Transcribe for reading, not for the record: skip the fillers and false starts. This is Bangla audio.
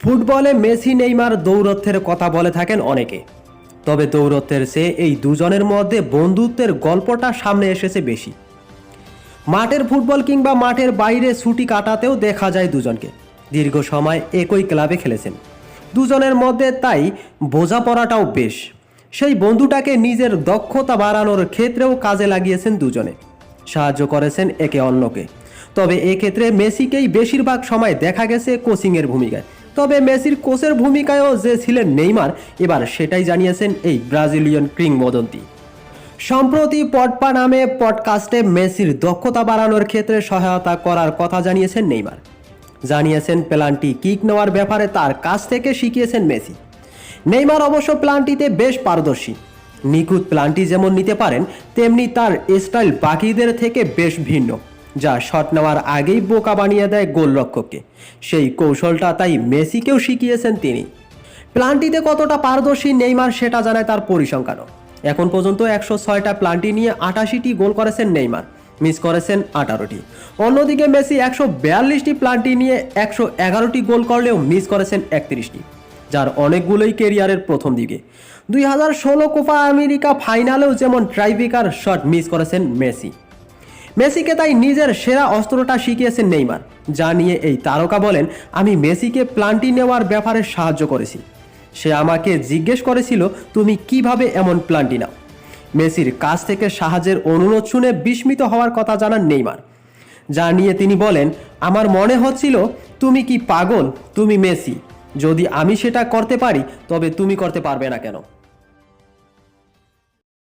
ফুটবলে মেসি নেইমার দৌরত্বের কথা বলে থাকেন অনেকে। তবে দৌরত্বের চেয়ে এই দুজনের মধ্যে বন্ধুত্বের গল্পটা সামনে এসেছে বেশি। মাঠের ফুটবল কিংবা মাঠের বাইরে ছুটি কাটাতেও দেখা যায় দুজনকে। দীর্ঘ সময় একই ক্লাবে খেলেছেন দুজনের মধ্যে, তাই বোঝাপড়াটাও বেশ। সেই বন্ধুটাকে নিজের দক্ষতা বাড়ানোর ক্ষেত্রেও কাজে লাগিয়েছেন দুজনে, সাহায্য করেছেন একে অন্যকে। তবে এক্ষেত্রে মেসিকেই বেশিরভাগ সময় দেখা গেছে কোচিংয়ের ভূমিকায়। তবে মেসির কোচের ভূমিকায়ও যে ছিলেন নেইমার, এবার সেটাই জানিয়েছেন এই ব্রাজিলিয়ান কিংবদন্তি। সম্প্রতি পডপা নামে পডকাস্টে মেসির দক্ষতা বাড়ানোর ক্ষেত্রে সহায়তা করার কথা জানিয়েছেন নেইমার। জানিয়েছেন পেনাল্টি কিক নেওয়ার ব্যাপারে তার কাছ থেকে শিখিয়েছেন মেসি। নেইমার অবশ্য পেনাল্টিতে বেশ পারদর্শী। নিখুঁত পেনাল্টি যেমন নিতে পারেন, তেমনি তার স্টাইল বাকিদের থেকে বেশ ভিন্ন, যা শট নেওয়ার আগেই বোকা বানিয়ে দেয় গোলরক্ষককে। সেই কৌশলটা তাই মেসিকেও শিখিয়েছেন তিনি। পেনাল্টিতে কতটা পারদর্শী নেইমার সেটা জানায় তার পরিসংখ্যানও। এখন পর্যন্ত 106টা পেনাল্টি নিয়ে 88টি গোল করেছেন নেইমার, মিস করেছেন 18টি। অন্যদিকে মেসি 142টি পেনাল্টি নিয়ে 111টি গোল করলেও মিস করেছেন 31টি, যার অনেকগুলোই কেরিয়ারের প্রথম দিকে। 2016 কোপা আমেরিকা ফাইনালেও যেমন ট্রাইব্রেকার শট মিস করেছেন মেসি। মেসিকে তাই নিজের সেরা অস্ত্রটা শিখিয়েছেন নেইমার, যা নিয়ে এই তারকা বলেন, আমি মেসিকে পেনাল্টি নেওয়ার ব্যাপারে সাহায্য করেছি। সে আমাকে জিজ্ঞেস করেছিল, তুমি কিভাবে এমন পেনাল্টি নাও। মেসির কাছ থেকে সাহায্যের অনুরোধ শুনে বিস্মিত হওয়ার কথা জানান নেইমার, যা নিয়ে তিনি বলেন, আমার মনে হচ্ছিল তুমি কি পাগল, তুমি মেসি, যদি আমি সেটা করতে পারি তবে তুমি করতে পারবে না কেন।